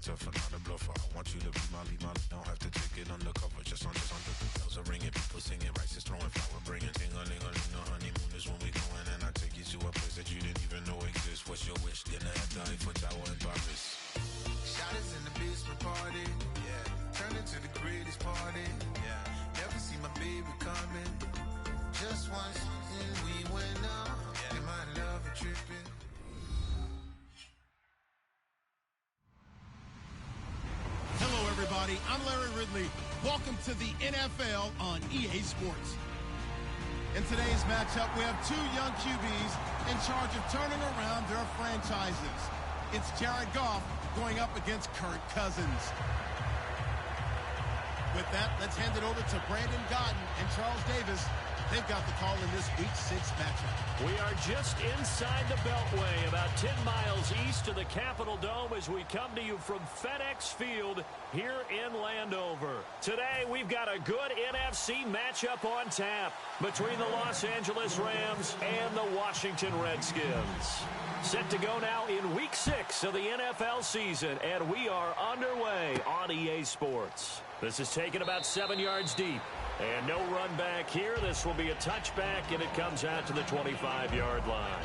tougher, not a bluffer. I want you to be my lead, don't have to take it undercover. Just under the bells are ringing, people singing, rice is throwing, flower bringing. Ting-a-ling-a-ling, the honeymoon is when we going, and I take you to a place that you didn't even know exists. What's your wish? Dinner at the Eiffel Tower in Paris. Shot us in the basement party, yeah. Turned into the greatest party, yeah. Never see my baby coming. Just once, and we went up, yeah. And my love a tripping. Hello, everybody. I'm Larry Ridley. Welcome to the NFL on EA Sports. In today's matchup, we have two young QBs in charge of turning around their franchises. It's Jared Goff going up against Kirk Cousins. With that, let's hand it over to Brandon Godden and Charles Davis. They've got the call in this Week 6 matchup. We are just inside the Beltway, about 10 miles east of the Capitol Dome as we come to you from FedEx Field here in Landover. Today, we've got a good NFC matchup on tap between the Los Angeles Rams and the Washington Redskins. Set to go now in Week 6 of the NFL season, and we are underway on EA Sports. This is taken about 7 yards deep. And no run back here. This will be a touchback, and it comes out to the 25-yard line.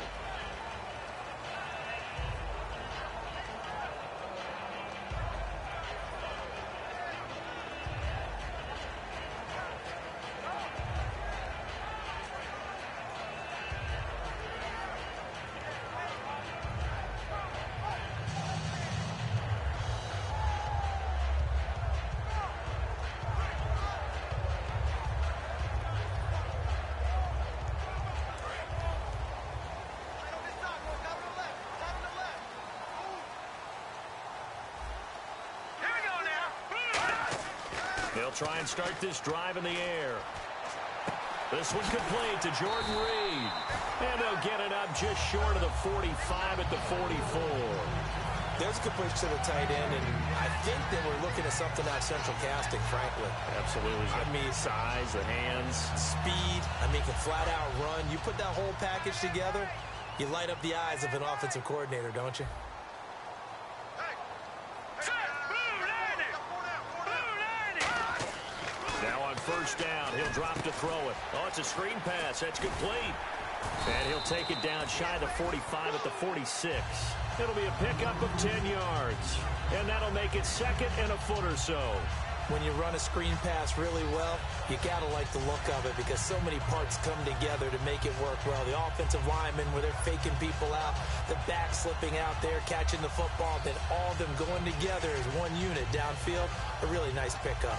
They'll try and start this drive in the air. This one complete to Jordan Reed. And they'll get it up just short of the 45 at the 44. There's a good push to the tight end, and I think that we're looking at something out central casting, frankly. Absolutely. I mean, size, the hands. Speed. I mean, can flat out run. You put that whole package together, you light up the eyes of an offensive coordinator, don't you? Now on first down, he'll drop to throw it. Oh, it's a screen pass. That's complete. And he'll take it down shy of the 45 at the 46. It'll be a pickup of 10 yards. And that'll make it second and a foot or so. When you run a screen pass really well, you got to like the look of it because so many parts come together to make it work well. The offensive linemen, where they're faking people out, the back slipping out there, catching the football, then all of them going together as one unit downfield. A really nice pickup.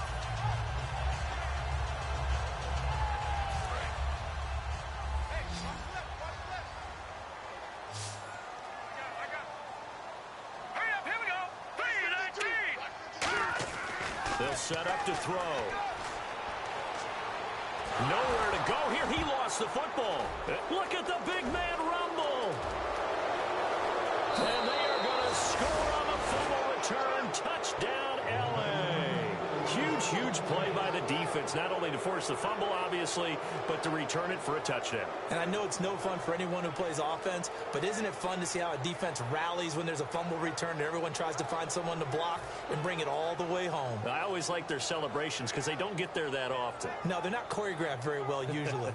They'll set up to throw. Nowhere to go here. He lost the football. Look at the big man rumble. And they are going to score on the fumble return. Touchdown, L.A. Huge play by the defense, not only to force the fumble, obviously, but to return it for a touchdown. And I know it's no fun for anyone who plays offense, but isn't it fun to see how a defense rallies when there's a fumble return and everyone tries to find someone to block and bring it all the way home? I always like their celebrations because they don't get there that often. No, they're not choreographed very well usually.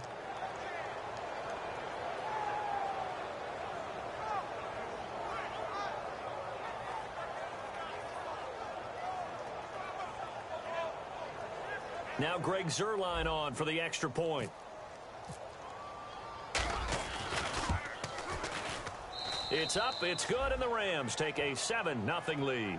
Now Greg Zuerlein on for the extra point. It's up, it's good, and the Rams take a 7-0 lead.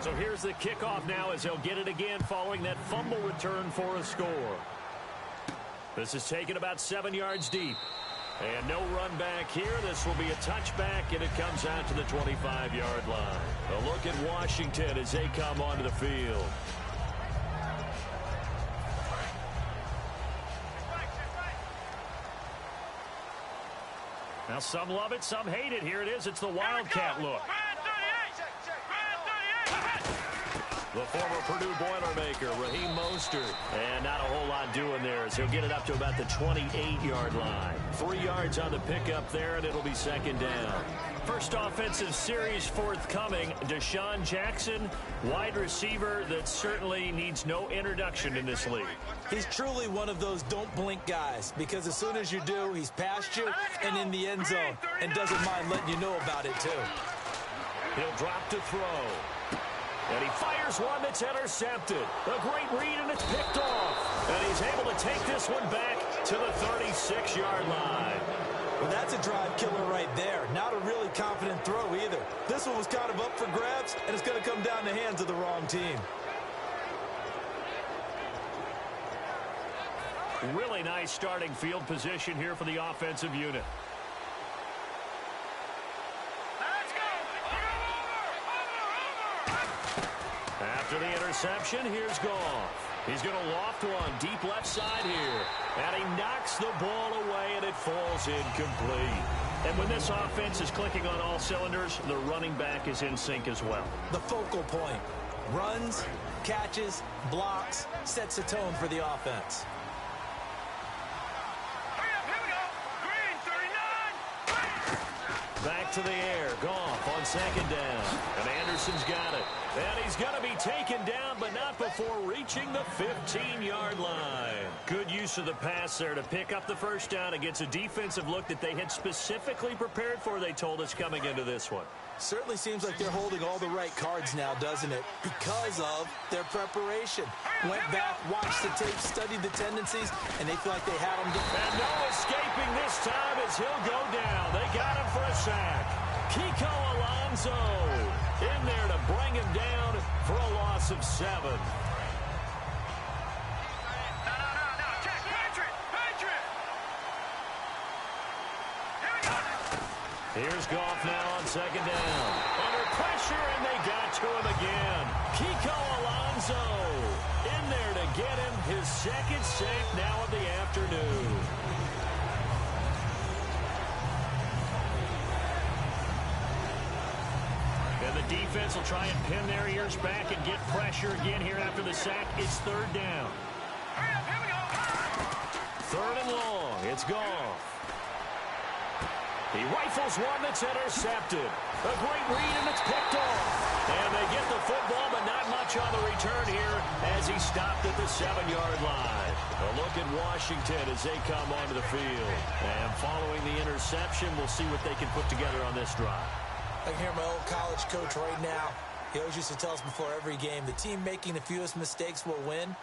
So here's the kickoff now as they'll get it again following that fumble return for a score. This is taken about 7 yards deep. And no run back here. This will be a touchback, and it comes out to the 25-yard line. A look at Washington as they come onto the field. Now some love it, some hate it. Here it is. It's the Wildcat look. of doing there as he'll get it up to about the 28-yard line. 3 yards on the pickup there, and it'll be second down. First offensive series forthcoming. Deshaun Jackson, wide receiver that certainly needs no introduction in this league. He's truly one of those don't blink guys, because as soon as you do, he's past you and in the end zone and doesn't mind letting you know about it too. He'll drop to throw. And he fires one that's intercepted. A great read, and it's picked off. And he's able to take this one back to the 36-yard line. Well, that's a drive killer right there. Not a really confident throw either. This one was kind of up for grabs, and it's going to come down the hands of the wrong team. Really nice starting field position here for the offensive unit. After the interception, here's Goff. He's going to loft one deep left side here. And he knocks the ball away, and it falls incomplete. And when this offense is clicking on all cylinders, the running back is in sync as well. The focal point. Runs, catches, blocks, sets the tone for the offense. Back to the air. Goff on second down. And Anderson's got it. And he's going to be taken down, but not before reaching the 15-yard line. Good use of the pass there to pick up the first down against a defensive look that they had specifically prepared for, they told us, coming into this one. Certainly seems like they're holding all the right cards now, doesn't it? Because of their preparation. Went back, watched the tape, studied the tendencies, and they feel like they had him. And no escaping this time as he'll go down. They got him for a sack. Kiko Alonso in there to bring him down for a loss of 7. Here's Goff now on second down. Under pressure, and they got to him again. Kiko Alonso in there to get him his second sack now of the afternoon. And the defense will try and pin their ears back and get pressure again here after the sack. It's third down. Third and long. It's Goff. He rifles one that's intercepted. A great read, and it's picked off. And they get the football, but not much on the return here as he stopped at the 7-yard line. A look at Washington as they come onto the field. And following the interception, we'll see what they can put together on this drive. I can hear my old college coach right now. He always used to tell us before every game, the team making the fewest mistakes will win.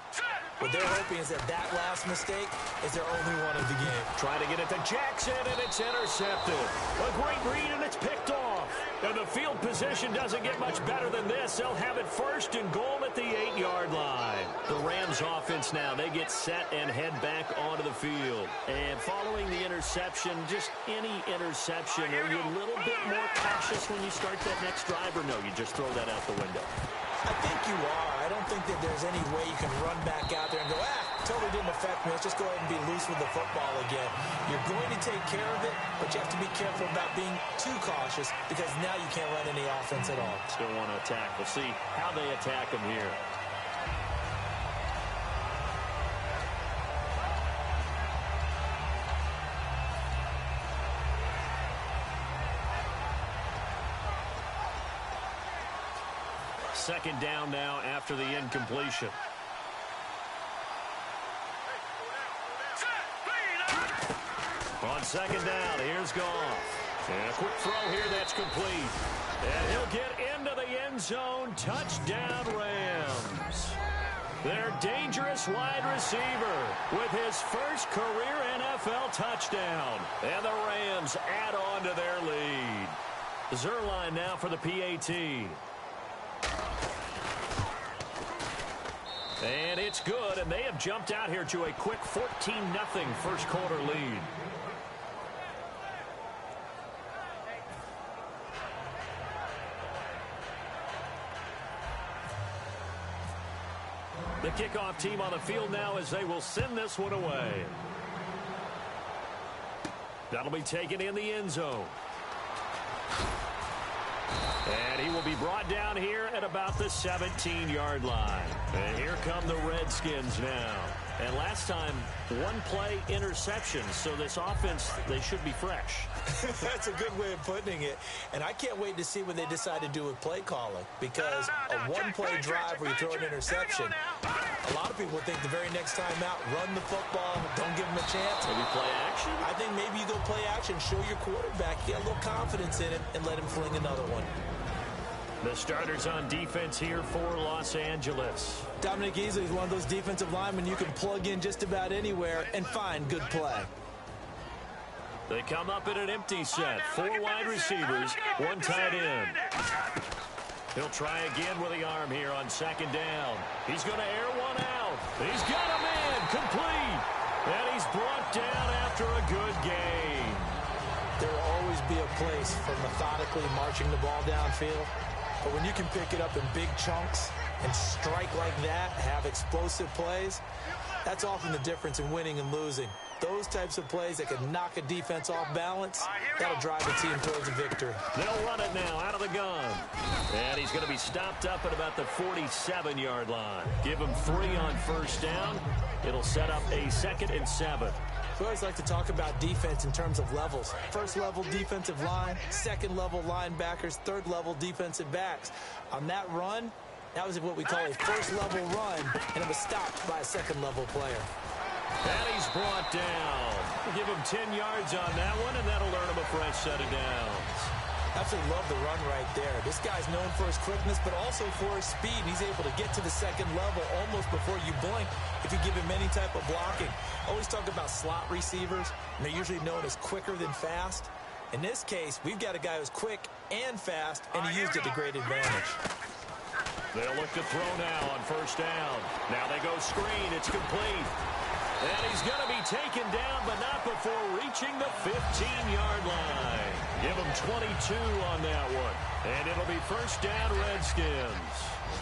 What they're hoping is that that last mistake is their only one of the game. Trying to get it to Jackson, and it's intercepted. A great read, and it's picked off. And the field position doesn't get much better than this. They'll have it first and goal at the 8-yard line. The Rams offense now, they get set and head back onto the field. And following the interception, just any interception, are you a little bit more cautious when you start that next drive, or no, you just throw that out the window? I think you are. I don't think that there's any way you can run back out there and go, totally didn't affect me. Let's just go ahead and be loose with the football again. You're going to take care of it, but you have to be careful about being too cautious because now you can't run any offense at all. Still want to attack. We'll see how they attack him here. Second down now after the incompletion. On second down, here's Goff. And a quick throw here that's complete. And he'll get into the end zone. Touchdown, Rams. Their dangerous wide receiver with his first career NFL touchdown. And the Rams add on to their lead. Zerline now for the PAT. And it's good, and they have jumped out here to a quick 14-0 first quarter lead. The kickoff team on the field now as they will send this one away. That'll be taken in the end zone. And he will be brought down here at about the 17-yard line. And here come the Redskins now. And last time, one play interception. So this offense, they should be fresh. That's a good way of putting it. And I can't wait to see what they decide to do with play calling. Because a one-play drive where you throw an interception, a lot of people think the very next time out, run the football, don't give them a chance. Maybe play action? I think maybe you go play action, show your quarterback, get a little confidence in him, and let him fling another one. The starters on defense here for Los Angeles. Dominic Easley is one of those defensive linemen you can plug in just about anywhere and find good play. They come up in an empty set. 4 wide receivers, 1 tight end. He'll try again with the arm here on second down. He's going to air one out. He's got a man complete. And he's brought down after a good game. There will always be a place for methodically marching the ball downfield. But when you can pick it up in big chunks and strike like that, have explosive plays, that's often the difference in winning and losing. Those types of plays that can knock a defense off balance, that'll drive the team towards a victory. They'll run it now out of the gun. And he's going to be stopped up at about the 47-yard line. Give him 3 on first down. It'll set up a 2nd and 7. We always like to talk about defense in terms of levels. First level defensive line, second level linebackers, third level defensive backs. On that run, that was what we call a first level run, and it was stopped by a second level player. And he's brought down. Give him 10 yards on that one, and that'll earn him a fresh set of downs. Absolutely love the run right there. This guy's known for his quickness, but also for his speed. He's able to get to the second level almost before you blink if you give him any type of blocking. Always talk about slot receivers, and they're usually known as quicker than fast. In this case, we've got a guy who's quick and fast, and he used it to great advantage. They'll look to throw now on first down. Now they go screen. It's complete. And he's going to be taken down, but not before reaching the 15-yard line. Give him 22 on that one. And it'll be first down, Redskins.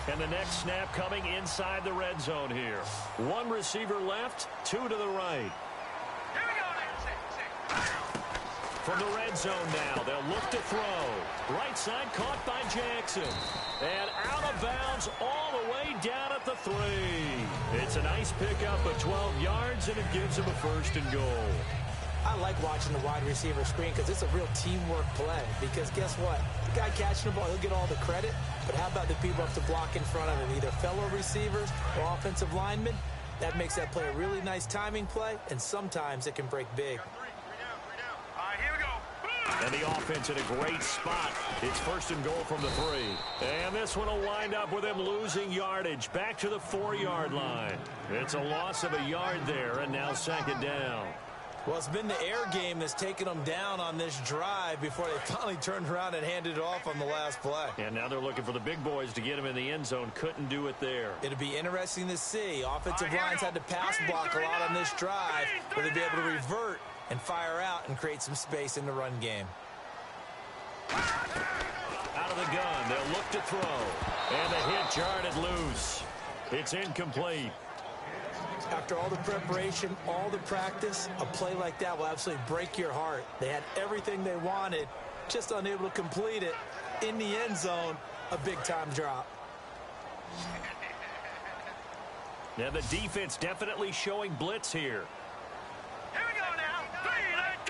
And the next snap coming inside the red zone here. 1 receiver left, 2 to the right. From the red zone now, they'll look to throw. Right side caught by Jackson. And out of bounds all the way down at the 3. It's a nice pickup of 12 yards, and it gives him a 1st and goal. I like watching the wide receiver screen because it's a real teamwork play. Because guess what? The guy catching the ball, he'll get all the credit. But how about the people up to block in front of him, either fellow receivers or offensive linemen? That makes that play a really nice timing play, and sometimes it can break big. And the offense in a great spot. It's 1st and goal from the 3. And this one will wind up with him losing yardage back to the 4-yard line. It's a loss of a yard there, and now 2nd down. Well, it's been the air game that's taken them down on this drive before they finally turned around and handed it off on the last play. And now they're looking for the big boys to get him in the end zone. Couldn't do it there. It'll be interesting to see. Offensive lines had to pass block a lot on this drive. Will they be able to revert and fire out and create some space in the run game? Out of the gun, they'll look to throw. And the hit jarred loose. It's incomplete. After all the preparation, all the practice, a play like that will absolutely break your heart. They had everything they wanted, just unable to complete it. In the end zone, a big-time drop. Now the defense definitely showing blitz here. Here we go now. 3-19.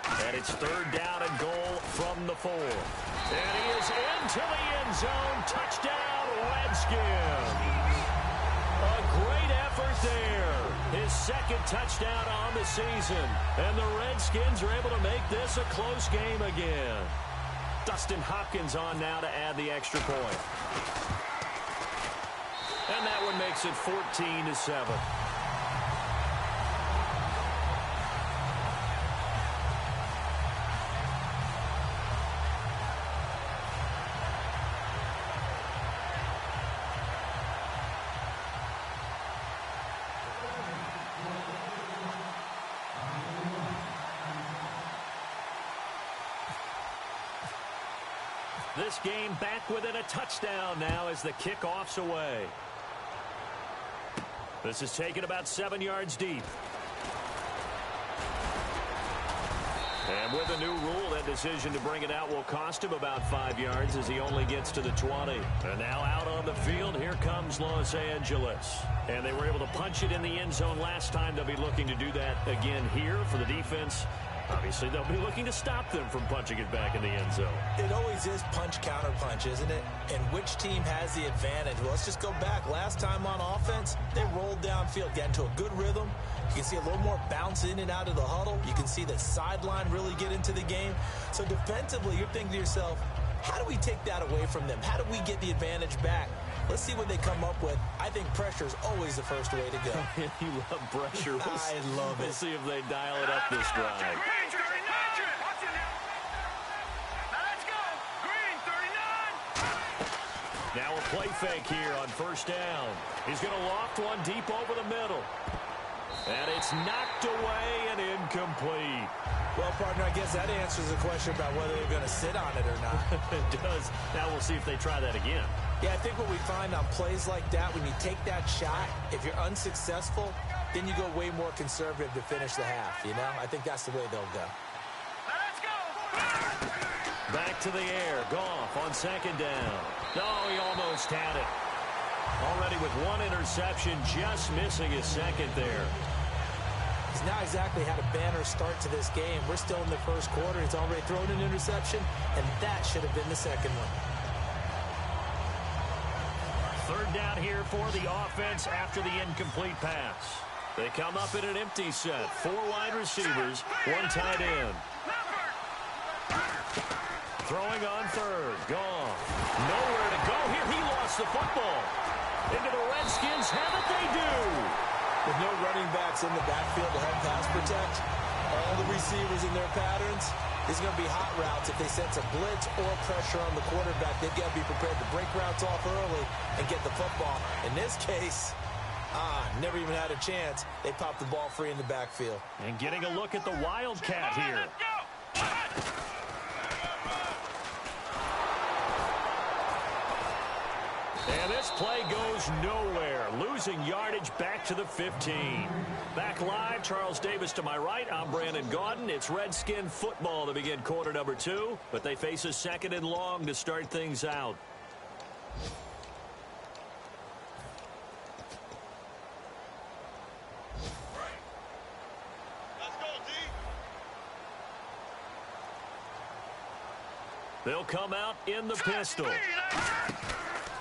3-19. And it's 3rd down and goal from the 4. And he is into the end zone. Touchdown, Redskins. A great effort there. His 2nd touchdown on the season. And the Redskins are able to make this a close game again. Dustin Hopkins on now to add the extra point. And that one makes it 14-7. This game back within a touchdown now as the kickoff's away. This is taken about 7 yards deep. And with a new rule, that decision to bring it out will cost him about 5 yards as he only gets to the 20. And now out on the field, here comes Los Angeles. And they were able to punch it in the end zone last time. They'll be looking to do that again here for the defense. Obviously, they'll be looking to stop them from punching it back in the end zone. It always is punch-counter-punch, isn't it? And which team has the advantage? Well, let's just go back. Last time on offense, they rolled downfield, got into a good rhythm. You can see a little more bounce in and out of the huddle. You can see the sideline really get into the game. So defensively, you're thinking to yourself, how do we take that away from them? How do we get the advantage back? Let's see what they come up with. I think pressure is always the first way to go. You love pressure. I love it. We'll see if they dial it up this drive. Green 39. Now let's go. Green 39. Now a play fake here on first down. He's going to loft one deep over the middle. And it's knocked away and incomplete. Well, partner, I guess that answers the question about whether they're going to sit on it or not. It does. Now we'll see if they try that again. Yeah, I think what we find on plays like that, when you take that shot, if you're unsuccessful, then you go way more conservative to finish the half, you know? I think that's the way they'll go. Now let's go. Back to the air. Goff on second down. No, he almost had it. Already with one interception, just missing his second there. He's not exactly had a banner start to this game. We're still in the first quarter. He's already thrown an interception, and that should have been the second one. Third down here for the offense after the incomplete pass. They come up in an empty set. 4 wide receivers, 1 tight end. Throwing on third. Goff. Nowhere to go here. He lost the football. Into the Redskins have it, they do. With no running backs in the backfield to help pass protect, all the receivers in their patterns, these are going to be hot routes. If they sense a blitz or pressure on the quarterback, they've got to be prepared to break routes off early and get the football. In this case, never even had a chance. They popped the ball free in the backfield. And getting a look at the Wildcat here. And this play goes nowhere. Losing yardage back to the 15. Back live, Charles Davis to my right. I'm Brandon Gaudin. It's Redskin football to begin quarter number 2. But they face a second and long to start things out. Let's go, D. They'll come out in the pistol.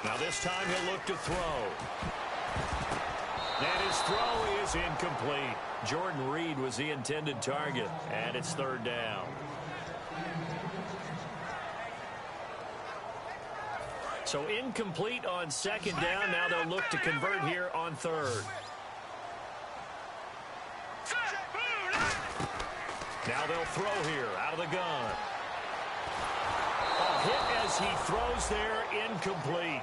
Now this time he'll look to throw. And his throw is incomplete. Jordan Reed was the intended target. And it's third down. So incomplete on second down. Now they'll look to convert here on third. Now they'll throw here out of the gun. A hit as he throws there, incomplete.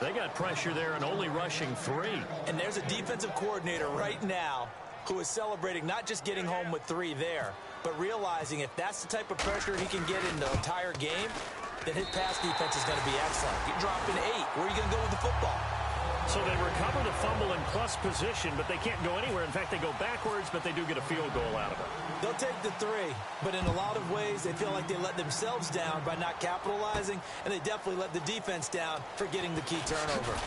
They got pressure there and only rushing 3. And there's a defensive coordinator right now who is celebrating not just getting home with 3 there, but realizing if that's the type of pressure he can get in the entire game, then his pass defense is going to be excellent. You're dropping 8. Where are you going to go with the football? So they recover the fumble in plus position, but they can't go anywhere. In fact, they go backwards, but they do get a field goal out of it. They'll take the 3, but in a lot of ways, they feel like they let themselves down by not capitalizing, and they definitely let the defense down for getting the key turnover.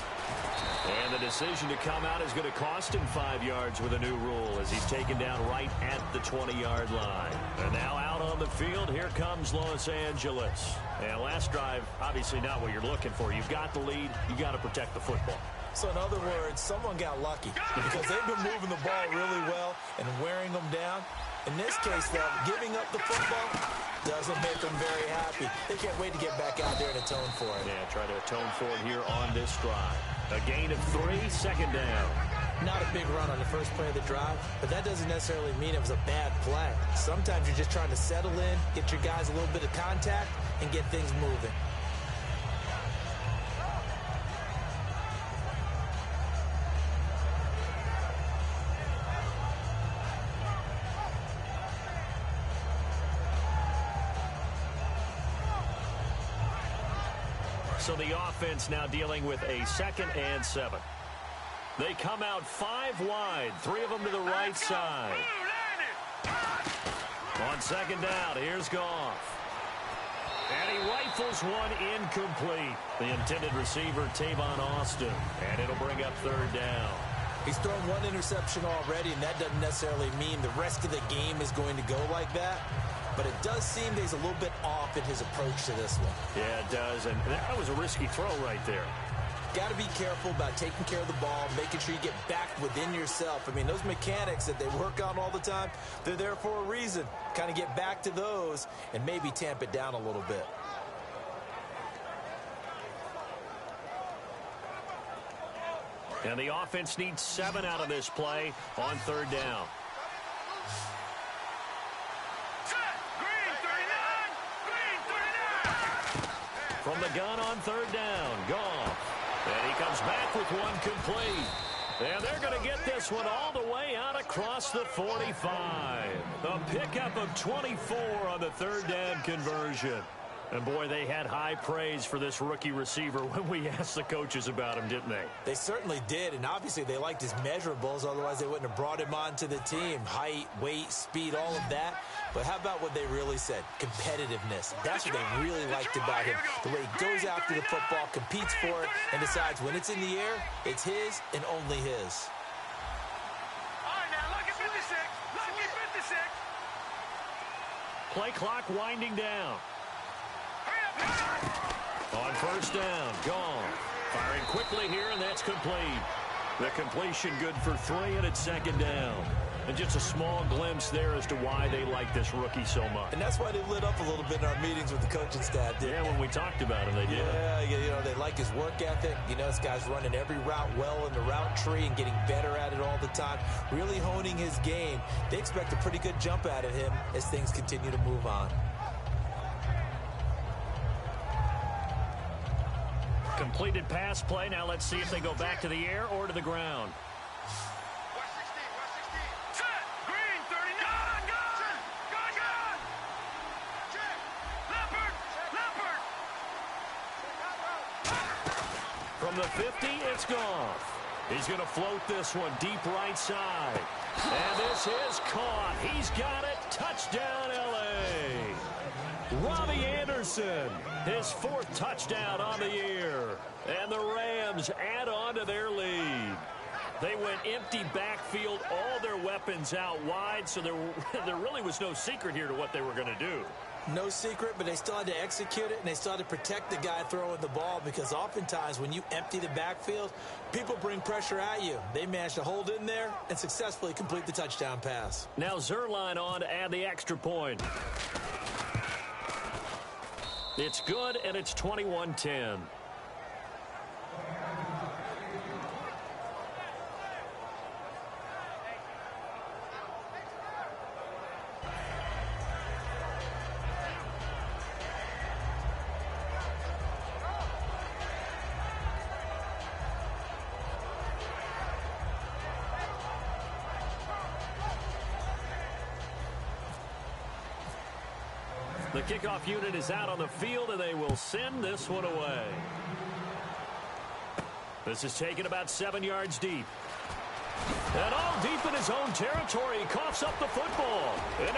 And the decision to come out is going to cost him 5 yards with a new rule as he's taken down right at the 20-yard line. And now out on the field, here comes Los Angeles. And last drive, obviously not what you're looking for. You've got the lead. You got to protect the football. So in other words, someone got lucky because they've been moving the ball really well and wearing them down. In this case, though, giving up the football doesn't make them very happy. They can't wait to get back out there and atone for it. Yeah, try to atone for it here on this drive. A gain of 3, second down. Not a big run on the first play of the drive, but that doesn't necessarily mean it was a bad play. Sometimes you're just trying to settle in, get your guys a little bit of contact, and get things moving. So the offense now dealing with a 2nd and 7. They come out 5 wide, 3 of them to the right side. On second down, here's Goff. And he rifles one incomplete. The intended receiver, Tavon Austin. And it'll bring up third down. He's thrown one interception already, and that doesn't necessarily mean the rest of the game is going to go like that. But it does seem that he's a little bit off in his approach to this one. Yeah, it does. And that was a risky throw right there. Got to be careful about taking care of the ball, making sure you get back within yourself. I mean, those mechanics that they work on all the time, they're there for a reason. Kind of get back to those and maybe tamp it down a little bit. And the offense needs 7 out of this play on third down. Green 39. From the gun on third down, Goff. And he comes back with one complete. And they're going to get this one all the way out across the 45. A pickup of 24 on the third down conversion. And, boy, they had high praise for this rookie receiver when we asked the coaches about him, didn't they? They certainly did, and obviously they liked his measurables. Otherwise, they wouldn't have brought him onto the team. Height, weight, speed, all of that. But how about what they really said? Competitiveness. That's what they really liked about him. The way he goes after the football, competes for it, and decides when it's in the air, it's his and only his. All right, now, look at 56. Look at 56. Play clock winding down. On first down, gone. Firing quickly here, and that's complete. The completion good for 3, and it's second down. And just a small glimpse there as to why they like this rookie so much. And that's why they lit up a little bit in our meetings with the coaching staff. Yeah, when we talked about him, they did. Yeah, you know, they like his work ethic. You know, this guy's running every route well in the route tree and getting better at it all the time, really honing his game. They expect a pretty good jump out of him as things continue to move on. Completed pass play. Now let's see if they go back to the air or to the ground. Set. Green 39. Gone. Leopard. From the 50, it's Goff. He's going to float this one deep right side. And this is caught. He's got it. Touchdown, L.A. Robbie Anderson, his 4th touchdown on the year. And the Rams add on to their lead. They went empty backfield, all their weapons out wide, so there really was no secret here to what they were going to do. No secret, but they still had to execute it, and they still had to protect the guy throwing the ball, because oftentimes when you empty the backfield, people bring pressure at you. They managed to hold in there and successfully complete the touchdown pass. Now Zuerlein on to add the extra point. It's good, and it's 21-10. The kickoff unit is out on the field, and they will send this one away. This is taken about 7 yards deep. And all deep in his own territory, he coughs up the football. And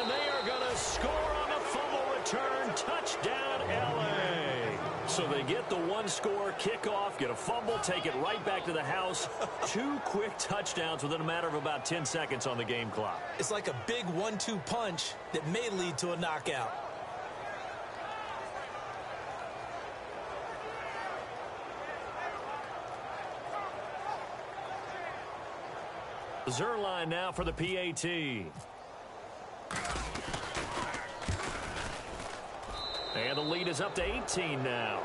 they are going to score on the fumble return. Touchdown, L.A. So they get the 1-score kickoff, get a fumble, take it right back to the house. 2 quick touchdowns within a matter of about 10 seconds on the game clock. It's like a big 1-2 punch that may lead to a knockout. Zuerlein now for the PAT. And the lead is up to 18 now.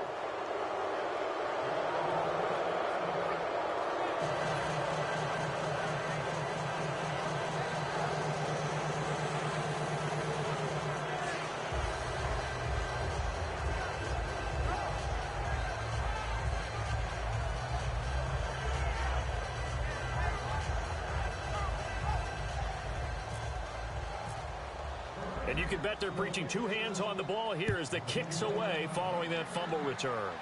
And you can bet they're preaching 2 hands on the ball here as the kick's away following that fumble return.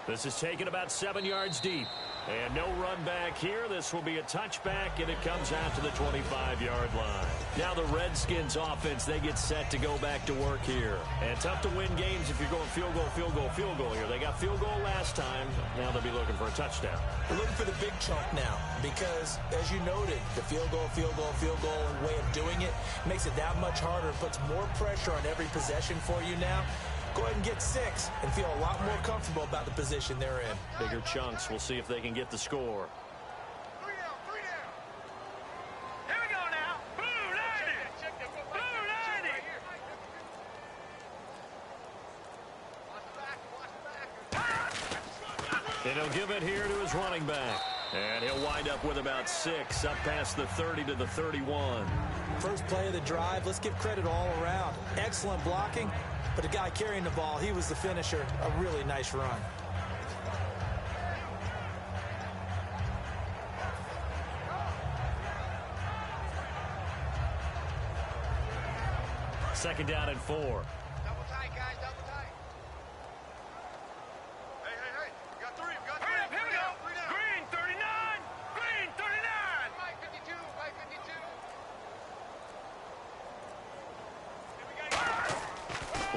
This is taken about 7 yards deep. And no run back here. This will be a touchback, and it comes out to the 25-yard line. Now the Redskins offense, they get set to go back to work here. And tough to win games if you're going field goal, field goal, field goal here. They got field goal last time. Now they'll be looking for a touchdown. We're looking for the big chunk now because, as you noted, the field goal way of doing it makes it that much harder. It puts more pressure on every possession for you now. Go ahead and get 6 and feel a lot more comfortable about the position they're in. Bigger chunks. We'll see if they can get the score. 3 down, 3 down. Here we go now. Blue 90. Blue 90. And he'll give it here to his running back. And he'll wind up with about 6, up past the 30 to the 31. First play of the drive, let's give credit all around. Excellent blocking, but the guy carrying the ball, he was the finisher. A really nice run. Second down and 4. Double tight, guys, double tight. Hey, we got 3, we got 3. Here we go. Green 39, Green 39. Mike 52, Mike 52.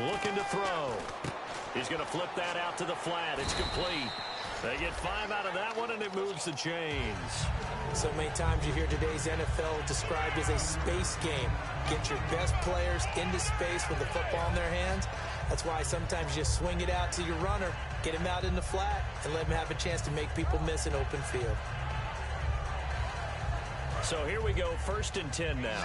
Looking to throw. He's going to flip that out to the flat. It's complete. They get 5 out of that one, and it moves the chains. So many times you hear today's NFL described as a space game. Get your best players into space with the football in their hands. That's why sometimes you just swing it out to your runner, get him out in the flat, and let him have a chance to make people miss an open field. So here we go, 1st and 10 now.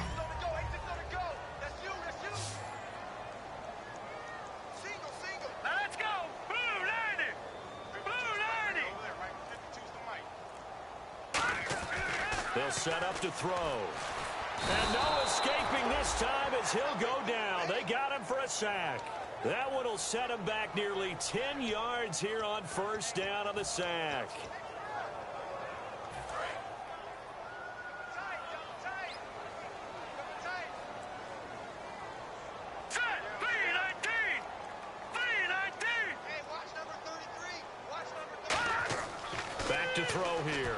Now let's go. Blue 90. Blue 90. They'll set up to throw. And no escaping this time as he'll go down. They got him for a sack. That one will set him back nearly 10 yards here on 1st down on the sack. Back to throw here.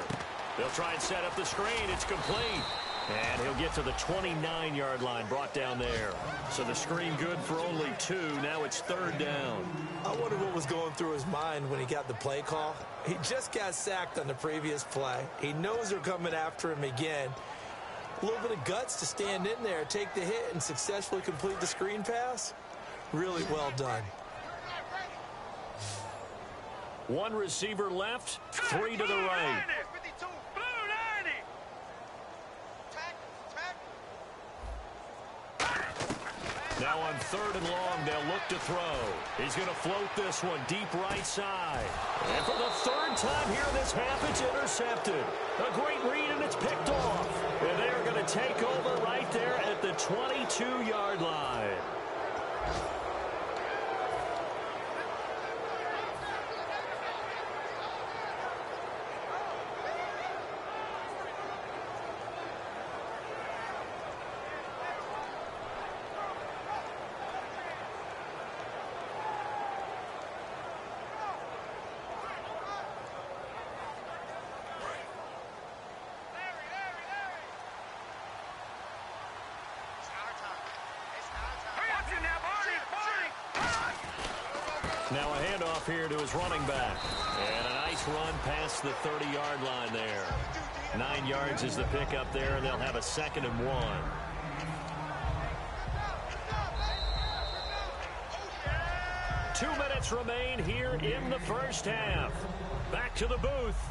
They'll try and set up the screen. It's complete. And he'll get to the 29-yard line, brought down there. So the screen good for only 2. Now it's 3rd down. I wonder what was going through his mind when he got the play call. He just got sacked on the previous play. He knows they're coming after him again. A little bit of guts to stand in there, take the hit, and successfully complete the screen pass. Really well done. 1 receiver left, 3 to the right. Now on 3rd and long, they'll look to throw. He's going to float this one deep right side. And for the 3rd time here in this half, it's intercepted. A great read, and it's picked off. And they are going to take over right there at the 22-yard line. Now a handoff here to his running back. And a nice run past the 30-yard line there. 9 yards is the pickup there, and they'll have a 2nd and 1. Two minutes remain here in the 1st half. Back to the booth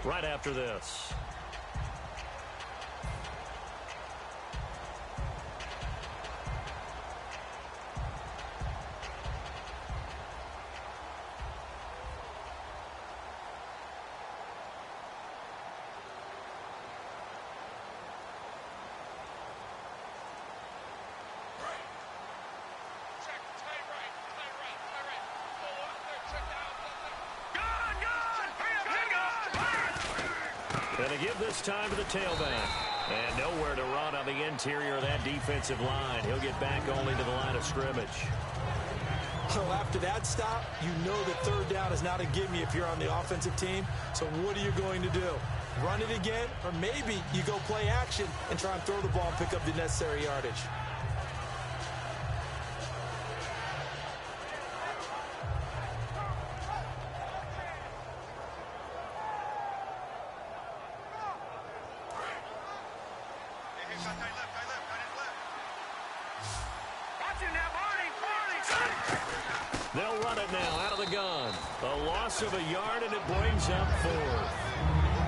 right after this. And they give this time to the tailback. And nowhere to run on the interior of that defensive line. He'll get back only to the line of scrimmage. Well, after that stop, you know that third down is not a gimme if you're on the offensive team. So what are you going to do? Run it again? Or maybe you go play action and try and throw the ball and pick up the necessary yardage. They'll run it now out of the gun. A loss of a yard, and it brings up fourth.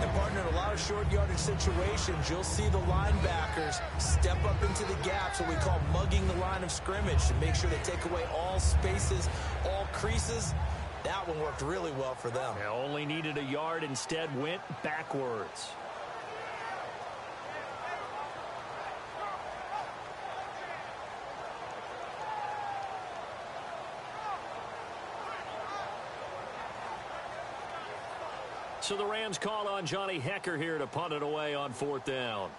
And, partner, in a lot of short yardage situations, you'll see the linebackers step up into the gaps, what we call mugging the line of scrimmage, to make sure they take away all spaces, all creases. That one worked really well for them. They only needed a yard, instead went backwards. So the Rams call on Johnny Hecker here to punt it away on fourth down.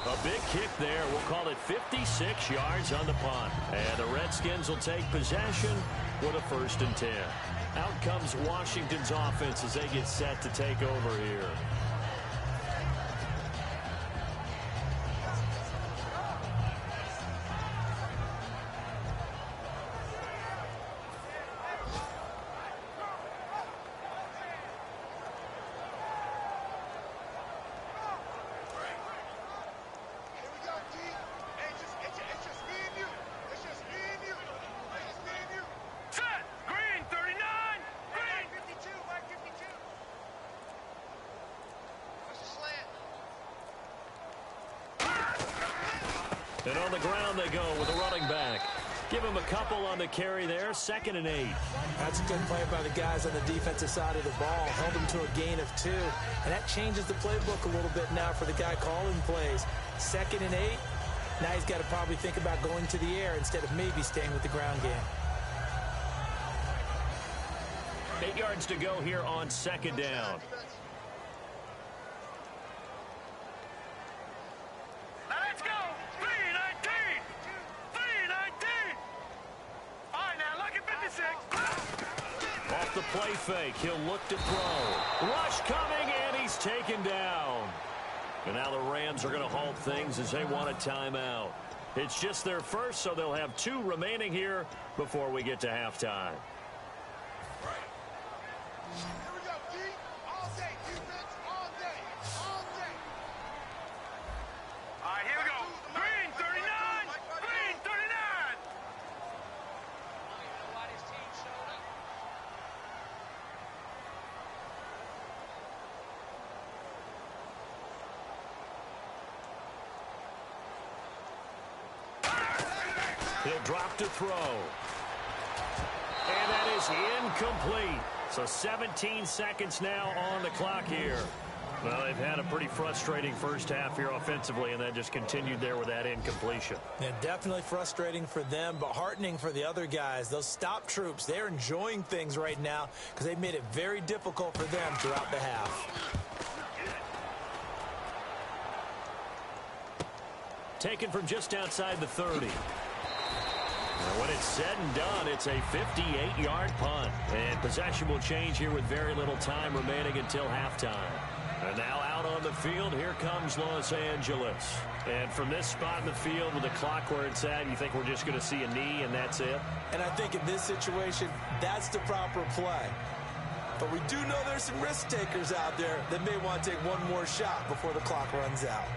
A big kick there. We'll call it 56 yards on the punt. And the Redskins will take possession with a 1st and 10. Out comes Washington's offense as they get set to take over here. And on the ground they go with a running back. Give him a couple on the carry there. 2nd and 8. That's a good play by the guys on the defensive side of the ball. Held him to a gain of 2. And that changes the playbook a little bit now for the guy calling plays. 2nd and 8. Now he's got to probably think about going to the air instead of maybe staying with the ground game. 8 yards to go here on 2nd down. Off the play fake, he'll look to throw. Rush coming, and he's taken down. And now the Rams are going to halt things as they want a timeout. It's just their first, so they'll have 2 remaining here before we get to halftime. Here we go, D. All day, defense, all day, all day. All right, here we go. Green, 39. Green, 39. He'll drop to throw. And that is incomplete. So 17 seconds now on the clock here. Well, they've had a pretty frustrating first half here offensively, and then just continued there with that incompletion. Yeah, definitely frustrating for them, but heartening for the other guys. Those stop troops, they're enjoying things right now because they've made it very difficult for them throughout the half. Taken from just outside the 30. And when it's said and done, it's a 58-yard punt. And possession will change here with very little time remaining until halftime. And now out on the field, here comes Los Angeles. And from this spot in the field with the clock where it's at, you think we're just going to see a knee and that's it? And I think in this situation, that's the proper play. But we do know there's some risk takers out there that may want to take one more shot before the clock runs out.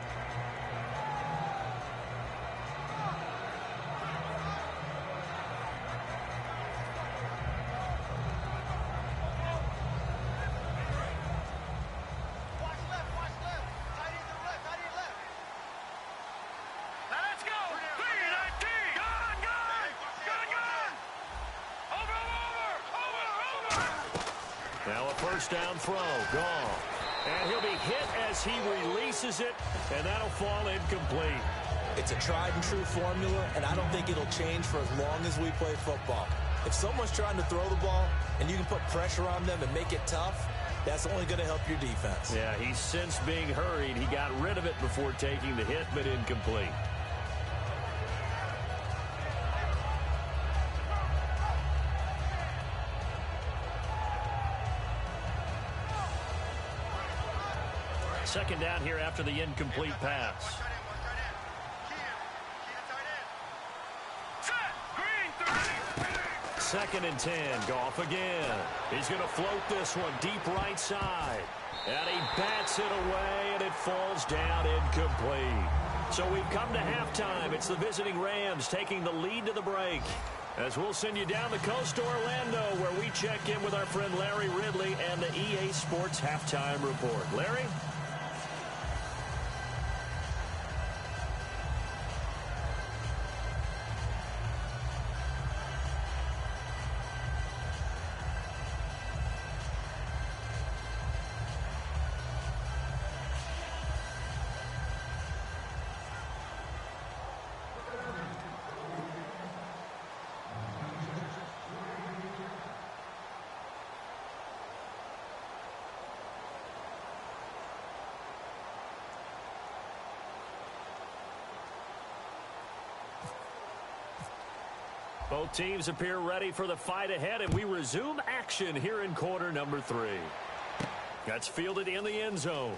Now a first down throw, gone. And he'll be hit as he releases it, and that'll fall incomplete. It's a tried and true formula, and I don't think it'll change for as long as we play football. If someone's trying to throw the ball and you can put pressure on them and make it tough, that's only going to help your defense. Yeah, he's since being hurried. He got rid of it before taking the hit, but incomplete. Second down here after the incomplete pass. Second and 10. Goff again. He's going to float this one deep right side. And he bats it away, and it falls down incomplete. So we've come to halftime. It's the visiting Rams taking the lead to the break. As we'll send you down the coast to Orlando, where we check in with our friend Larry Ridley and the EA Sports Halftime Report. Larry? Both teams appear ready for the fight ahead, and we resume action here in quarter number 3. That's fielded in the end zone.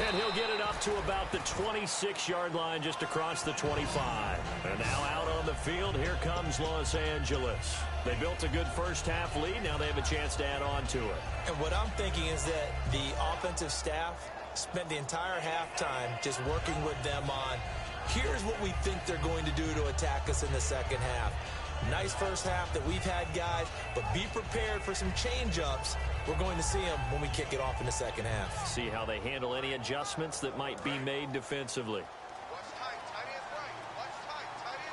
And he'll get it up to about the 26-yard line, just across the 25. And now out on the field, here comes Los Angeles. They built a good first-half lead. Now they have a chance to add on to it. And what I'm thinking is that the offensive staff spent the entire halftime just working with them on, here's what we think they're going to do to attack us in the second half. Nice first half that we've had, guys, but be prepared for some change-ups. We're going to see them when we kick it off in the second half. See how they handle any adjustments that might be made defensively.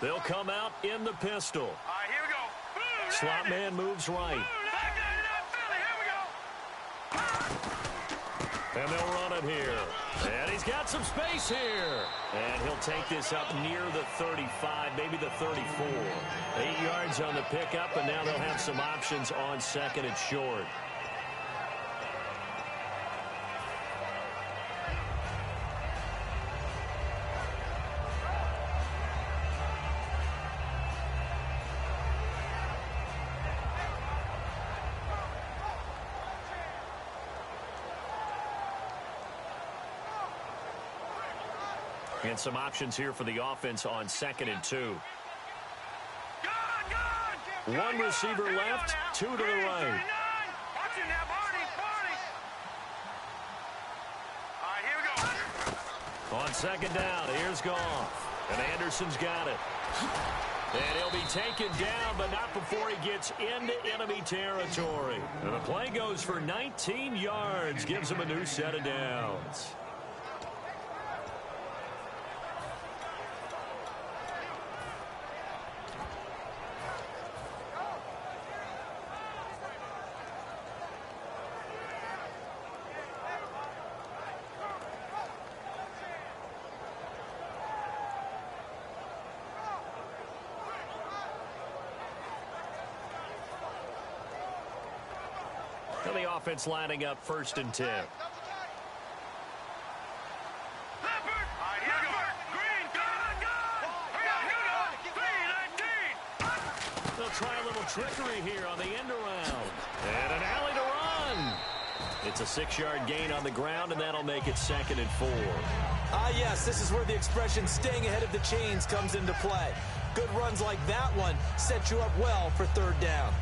They'll come out in the pistol. All right, here we go. Boom, Slot man moves right. back it up, Philly. Here we go. And they'll run it here. And he's got some space here. And he'll take this up near the 35, maybe the 34. 8 yards on the pickup, and now they'll have some options on second and short. And some options here for the offense on second and 2. One receiver left, 2 to the right. On second down, here's Goff. And Anderson's got it. And he'll be taken down, but not before he gets into enemy territory. And the play goes for 19 yards, gives him a new set of downs. The offense lining up first and 10. They'll try a little trickery here on the end around. And an alley to run. It's a 6-yard gain on the ground, and that'll make it second and 4. Yes, this is where the expression staying ahead of the chains comes into play. Good runs like that one set you up well for third down.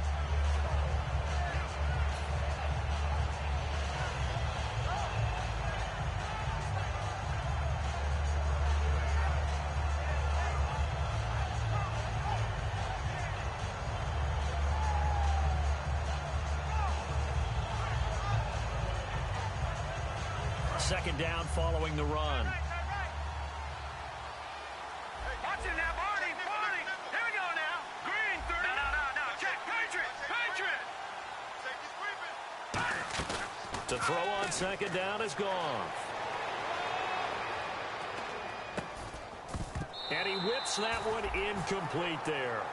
Second down following the run. Watch it now, Barney. Here we go now. Green, 30. No. Check. Patriot. The throw on second down is gone. And he whips that one incomplete there.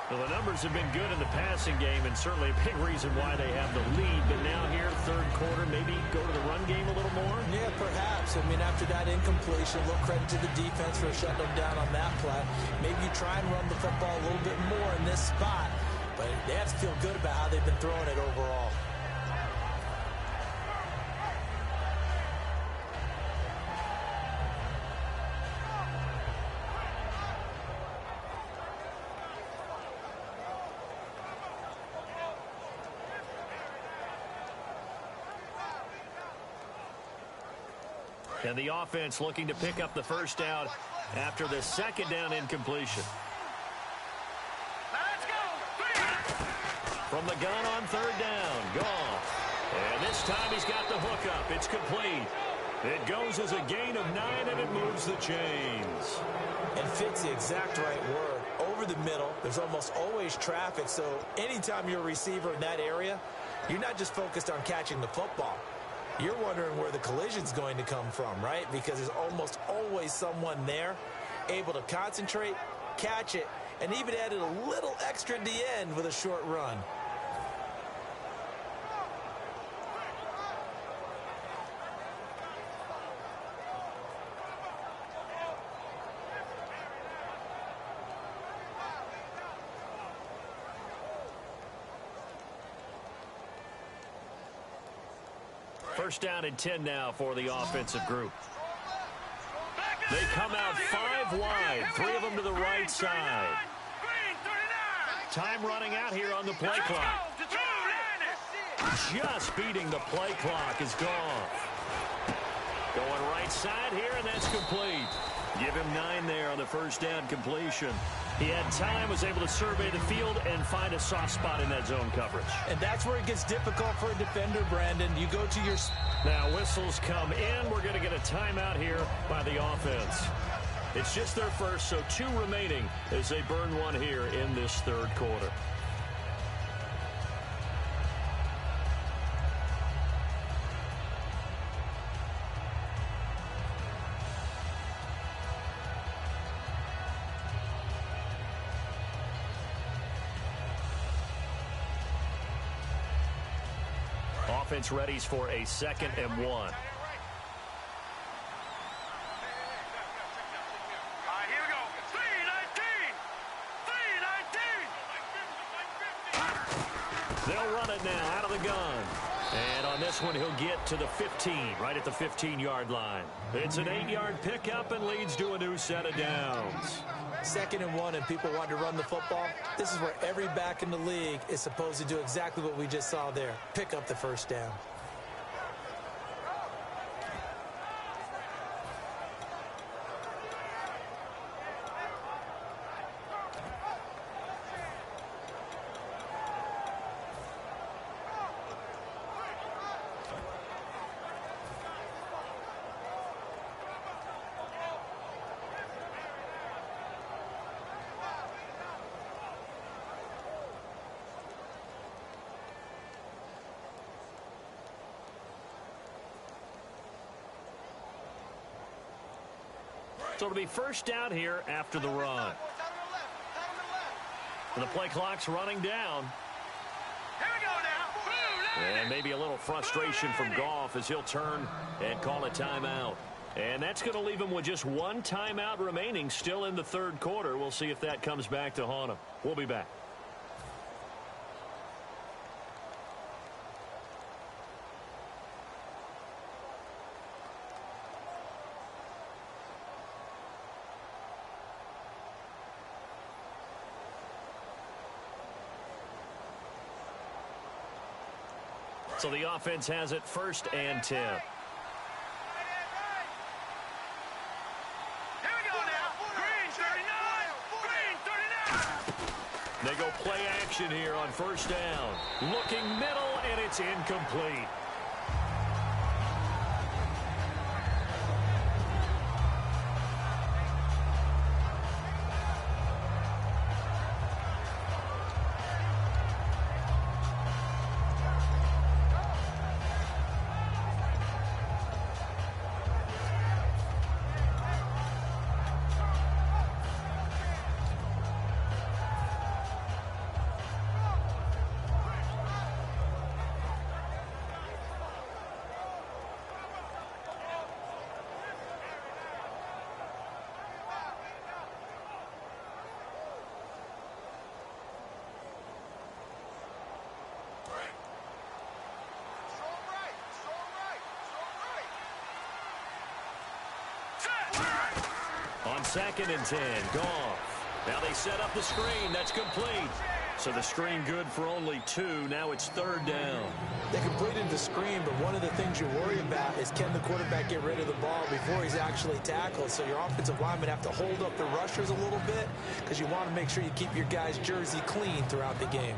Well, the numbers have been good in the passing game, and certainly a big reason why they have the lead. But now here, third quarter, maybe go to the run game a little more? Yeah, perhaps. I mean, after that incompletion, a little credit to the defense for shutting them down on that play. Maybe you try and run the football a little bit more in this spot. But they have to feel good about how they've been throwing it overall. And the offense looking to pick up the first down after the second down incompletion. Let's go. From the gun on third down. Gone. And this time he's got the hook up. It's complete. It goes as a gain of 9, and it moves the chains. And fits the exact right word. Over the middle, there's almost always traffic. So anytime you're a receiver in that area, you're not just focused on catching the football. You're wondering where the collision's going to come from, right? Because there's almost always someone there able to concentrate, catch it, and even added a little extra at the end with a short run. First down and 10 now for the offensive group. They come out 5 wide, 3 of them to the right side. Time running out here on the play clock. Just beating the play clock is gone. Going right side here, and that's complete. Give him 9 there on the first down completion. He had time, was able to survey the field and find a soft spot in that zone coverage. And that's where it gets difficult for a defender, Brandon. You go to your... Now whistles come in. We're going to get a timeout here by the offense. It's just their first, so 2 remaining as they burn one here in this third quarter. Offense readies for a 2nd and 1. All right, here we go. 3-19. They'll run it now out of the gun. And on this one, he'll get to the 15, right at the 15-yard line. It's an 8-yard pickup and leads to a new set of downs. 2nd and 1 and people want to run the football. This is where every back in the league is supposed to do exactly what we just saw there. Pick up the first down. So it'll be first down here after the run. And the play clock's running down. Here we go now. And maybe a little frustration from Goff as he'll turn and call a timeout. And that's going to leave him with just 1 timeout remaining still in the third quarter. We'll see if that comes back to haunt him. We'll be back. So the offense has it 1st and 10. Here we go now. Green 39. Green 39. They go play action here on first down. Looking middle, and it's incomplete. 2nd and 10. Goff. Now they set up the screen. That's complete. So the screen good for only 2. Now it's 3rd down. They completed the screen, but one of the things you worry about is can the quarterback get rid of the ball before he's actually tackled. So your offensive linemen have to hold up the rushers a little bit because you want to make sure you keep your guy's jersey clean throughout the game.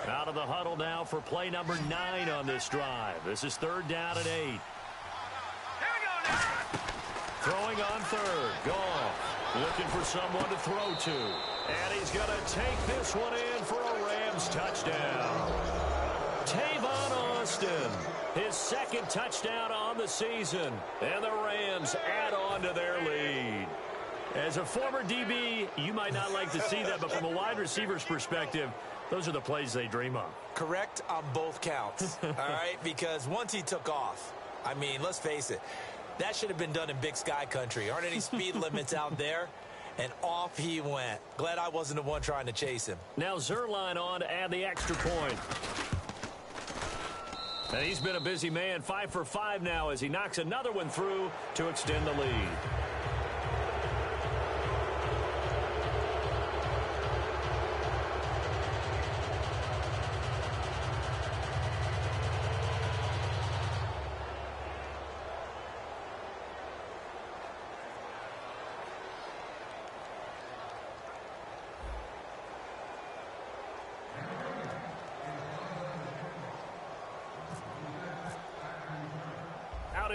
Out of the huddle now for play number 9 on this drive. This is 3rd down and 8. Here we go now. Throwing on 3rd. Goff looking for someone to throw to. And he's going to take this one in for a Rams touchdown. Tavon Austin, his 2nd touchdown on the season. And the Rams add on to their lead. As a former DB, you might not like to see that, but from a wide receiver's perspective, those are the plays they dream of. Correct on both counts, all right? Because once he took off, I mean, let's face it, that should have been done in Big Sky country. Aren't any speed limits out there? And off he went. Glad I wasn't the one trying to chase him. Now Zuerlein on to add the extra point. And he's been a busy man, 5 for 5 now as he knocks another one through to extend the lead.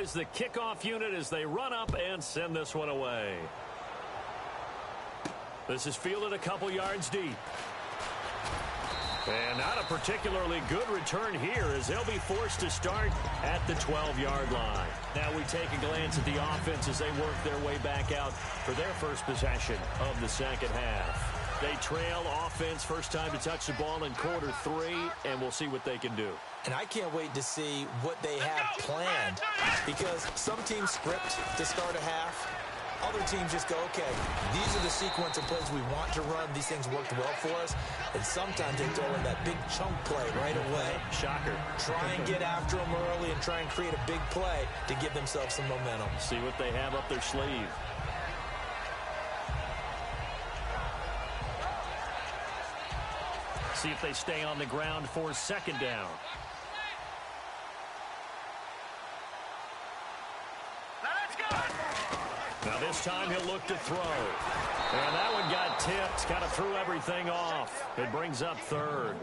Is the kickoff unit as they run up and send this one away. This is fielded a couple yards deep. And not a particularly good return here as they'll be forced to start at the 12-yard line. Now we take a glance at the offense as they work their way back out for their first possession of the second half. They trail offense, first time to touch the ball in quarter 3, and we'll see what they can do. And I can't wait to see what they have planned because some teams script to start a half. Other teams just go, okay, these are the sequence of plays we want to run. These things worked well for us. And sometimes they throw in that big chunk play right away. Shocker. Try and get after them early and try and create a big play to give themselves some momentum. See what they have up their sleeve. See if they stay on the ground for 2nd down. Let's go. Now this time he'll look to throw. And that one got tipped. Kind of threw everything off. It brings up 3rd.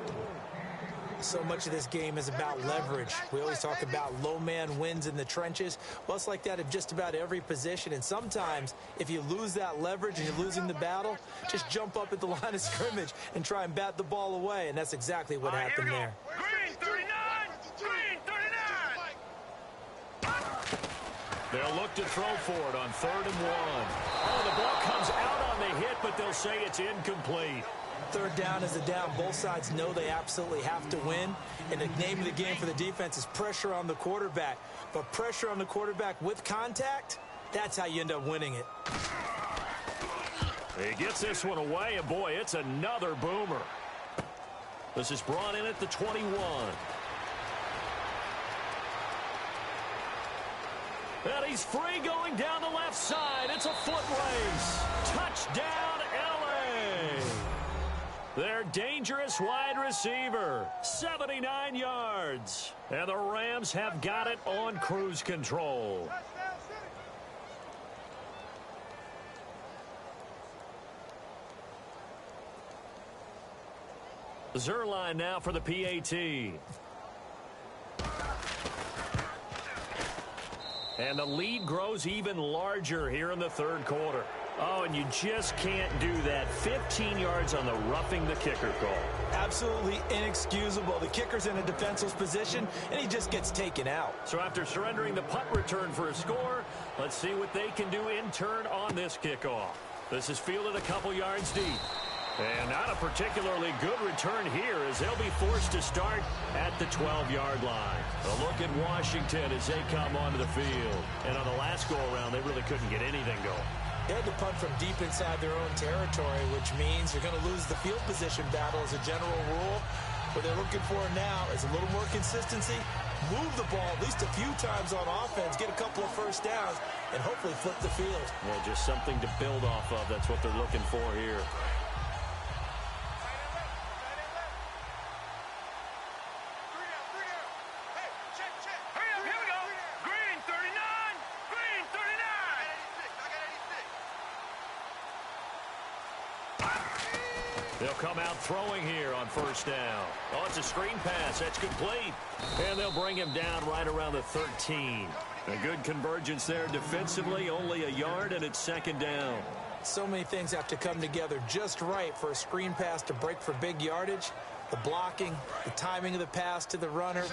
So much of this game is about leverage. We always talk about low man wins in the trenches. Well, it's like that in just about every position. And sometimes, if you lose that leverage and you're losing the battle, just jump up at the line of scrimmage and try and bat the ball away. And that's exactly what happened there. Green 39. Green 39. They'll look to throw for it on 3rd and 1. Oh, the ball comes out on the hit, but they'll say it's incomplete. 3rd down is a down. Both sides know they absolutely have to win. And the name of the game for the defense is pressure on the quarterback. But pressure on the quarterback with contact, that's how you end up winning it. He gets this one away, and boy, it's another boomer. This is brought in at the 21. And he's free going down the left side. It's a foot race. Touchdown, L.A. Their dangerous wide receiver, 79 yards. And the Rams have got it on cruise control. Zuerlein now for the PAT. And the lead grows even larger here in the 3rd quarter. Oh, and you just can't do that. 15 yards on the roughing the kicker call. Absolutely inexcusable. The kicker's in a defensive position, and he just gets taken out. So after surrendering the punt return for a score, let's see what they can do in turn on this kickoff. This is fielded a couple yards deep. And not a particularly good return here as they'll be forced to start at the 12-yard line. A look at Washington as they come onto the field. And on the last go-around, they really couldn't get anything going. They had to punt from deep inside their own territory, which means you're going to lose the field position battle as a general rule. What they're looking for now is a little more consistency, move the ball at least a few times on offense, get a couple of first downs, and hopefully flip the field. Well, just something to build off of. That's what they're looking for here. They'll come out throwing here on first down. Oh, it's a screen pass. That's complete. And they'll bring him down right around the 13. A good convergence there defensively. Only a yard, and it's second down. So many things have to come together just right for a screen pass to break for big yardage. The blocking, the timing of the pass to the runner,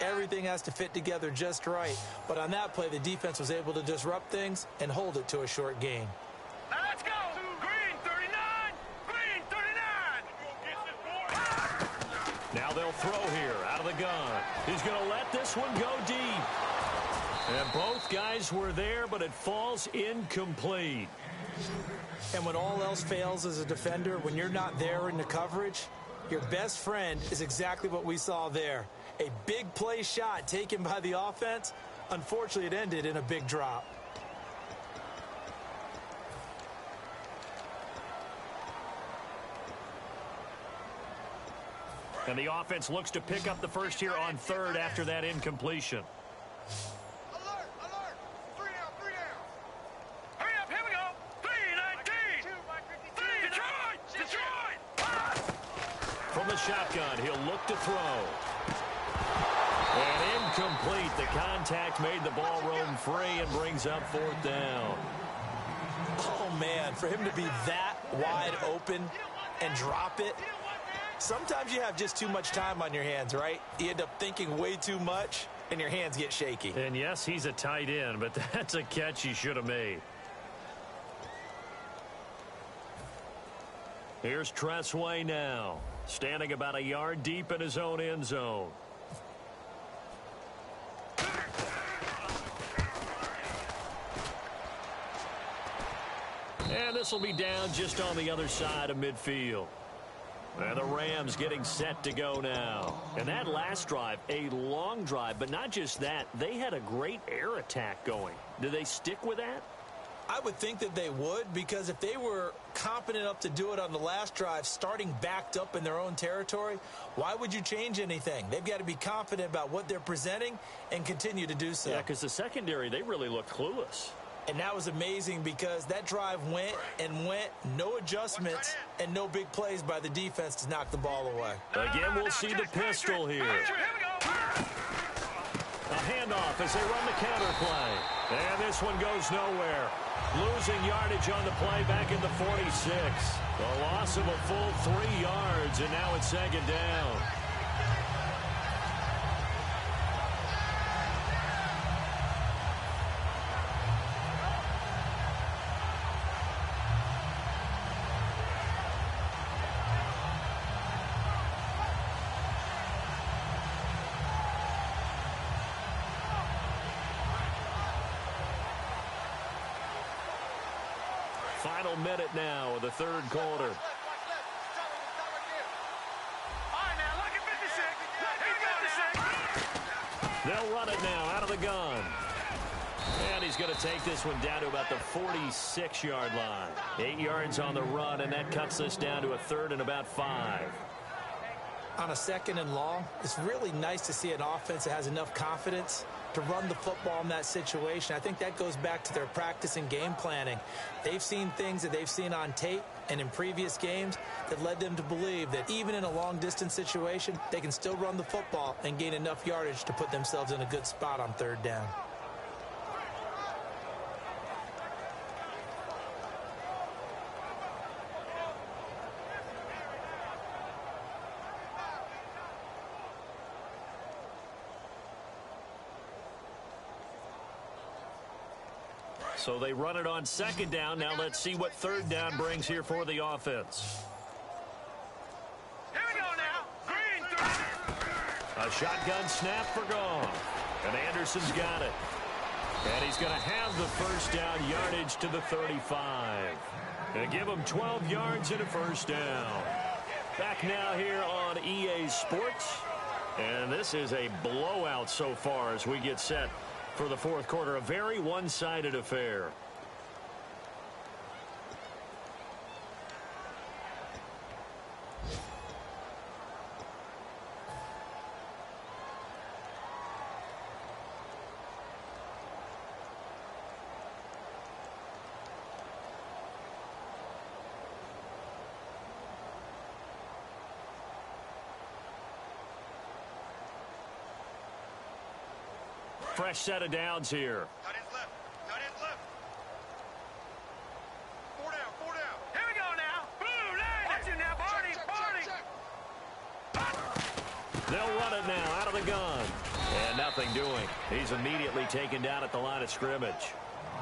everything has to fit together just right. But on that play, the defense was able to disrupt things and hold it to a short gain. Now let's go. Green 39. Green 39. Now they'll throw here out of the gun. He's going to let this one go deep. And both guys were there, but it falls incomplete. And when all else fails as a defender, when you're not there in the coverage, your best friend is exactly what we saw there. A big play shot taken by the offense. Unfortunately, it ended in a big drop. And the offense looks to pick up the first here on third after that incompletion. Alert, alert. 3 down, 3 down. Hurry up, here we go. 319. Detroit, Detroit. From the shotgun, he'll look to throw. And incomplete. The contact made the ball roam free and brings up fourth down. Oh, man, for him to be that wide open and drop it. Sometimes you have just too much time on your hands, right? You end up thinking way too much, and your hands get shaky. And yes, he's a tight end, but that's a catch he should have made. Here's Tressway now, standing about a yard deep in his own end zone. And this will be down just on the other side of midfield. And the Rams getting set to go now. And that last drive, a long drive, but not just that. They had a great air attack going. Do they stick with that? I would think that they would, because if they were competent enough to do it on the last drive, starting backed up in their own territory, why would you change anything? They've got to be confident about what they're presenting and continue to do so. Yeah, because the secondary, they really looked clueless. And that was amazing because that drive went and went, no adjustments and no big plays by the defense to knock the ball away. Again, we'll see the pistol here. A handoff as they run the counter play. And this one goes nowhere. Losing yardage on the play back in the 46. A loss of a full 3 yards, and now it's second down. Final minute now of the third quarter. They'll run it now out of the gun. And he's going to take this one down to about the 46-yard line. 8 yards on the run, and that cuts this down to a third and about 5. On a second and long, it's really nice to see an offense that has enough confidence to run the football in that situation. I think that goes back to their practice and game planning. They've seen things that they've seen on tape and in previous games that led them to believe that even in a long-distance situation, they can still run the football and gain enough yardage to put themselves in a good spot on third down. So they run it on second down. Now let's see what third down brings here for the offense. Here we go now. Green 30. A shotgun snap for gone. And Anderson's got it. And he's going to have the first down yardage to the 35. And give him 12 yards and a first down. Back now here on EA Sports. And this is a blowout so far as we get set for the fourth quarter. A very one-sided affair. Fresh set of downs here. Tight ends left. Tight ends left. 4 down. 4 down. Here we go now. Boom. Watch it now, Barney. Barney. They'll run it now out of the gun. And nothing doing. He's immediately taken down at the line of scrimmage.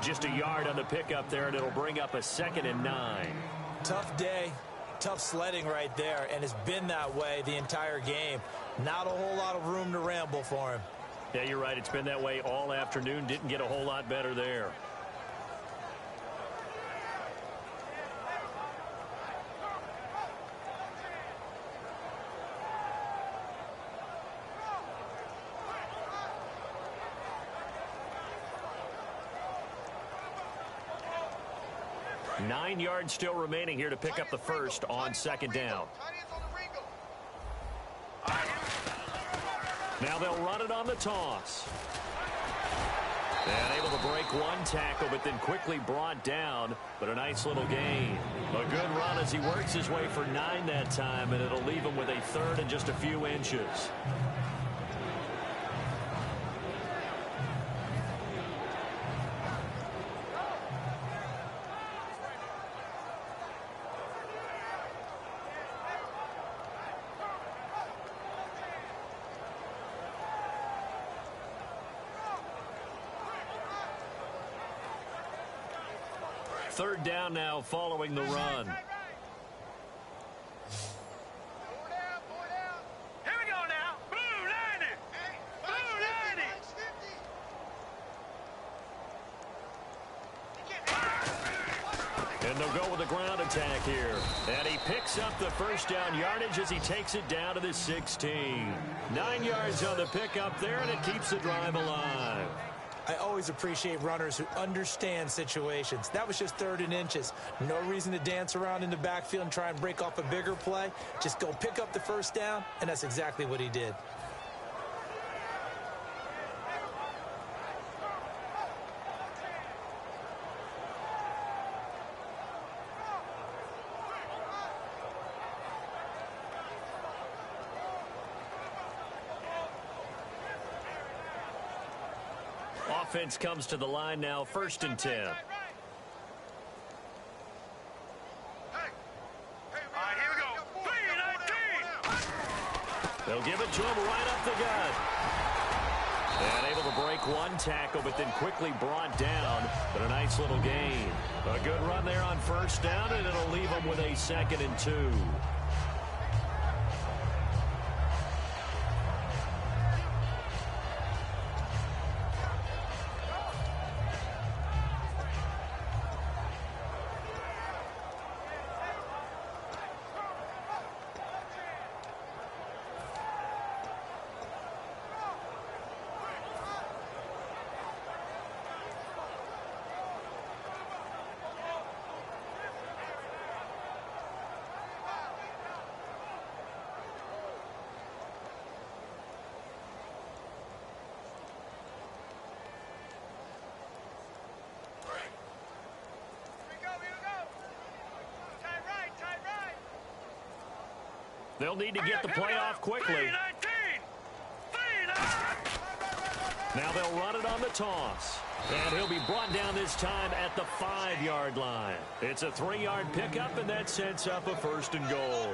Just a yard on the pickup there, and it'll bring up a 2nd and 9. Tough day. Tough sledding right there, and it's been that way the entire game. Not a whole lot of room to ramble for him. Yeah, you're right. It's been that way all afternoon. Didn't get a whole lot better there. Nine yards still remaining here to pick up the first on 2nd down. Now they'll run it on the toss. And able to break one tackle, but then quickly brought down. But a nice little gain. A good run as he works his way for 9 that time, and it'll leave him with a 3rd and just a few inches. Third down now following the run. 4 down. Here we go now. Boom, 90. Boom, 90. And they'll go with a ground attack here. And he picks up the first down yardage as he takes it down to the 16. 9 yards on the pickup there, and it keeps the drive alive. I always appreciate runners who understand situations. That was just 3rd and inches. No reason to dance around in the backfield and try and break off a bigger play. Just go pick up the first down, and that's exactly what he did. Offense comes to the line now, 1st and 10. All right, here we go. 3-19. They'll give it to him right up the gut. And able to break one tackle, but then quickly brought down. But a nice little gain. A good run there on 1st down, and it'll leave him with a 2nd and 2. They'll need to get the play off quickly. Now they'll run it on the toss. And he'll be brought down this time at the 5-yard line. It's a 3-yard pickup, and that sets up a 1st and goal.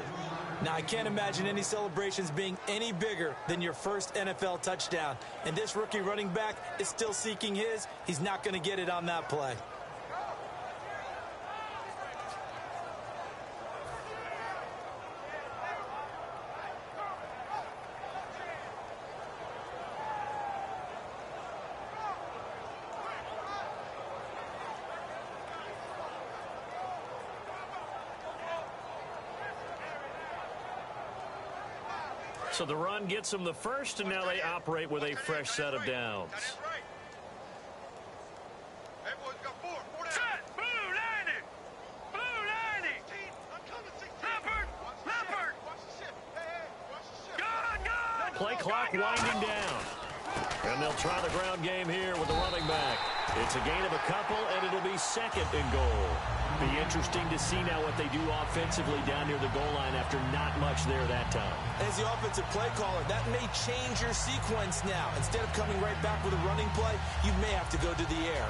Now, I can't imagine any celebrations being any bigger than your first NFL touchdown. And this rookie running back is still seeking his. He's not going to get it on that play. So the run gets them the first, and now they operate with a fresh set of downs. Set! Blue 90! Blue 90! Leopard! Leopard! Gun! Play clock winding down. And they'll try the ground game here with the running back. It's a gain of a couple, and it'll be second and goal. Be interesting to see now what they do offensively down near the goal line after not much there that time. As the offensive play caller, that may change your sequence now. Instead of coming right back with a running play, you may have to go to the air.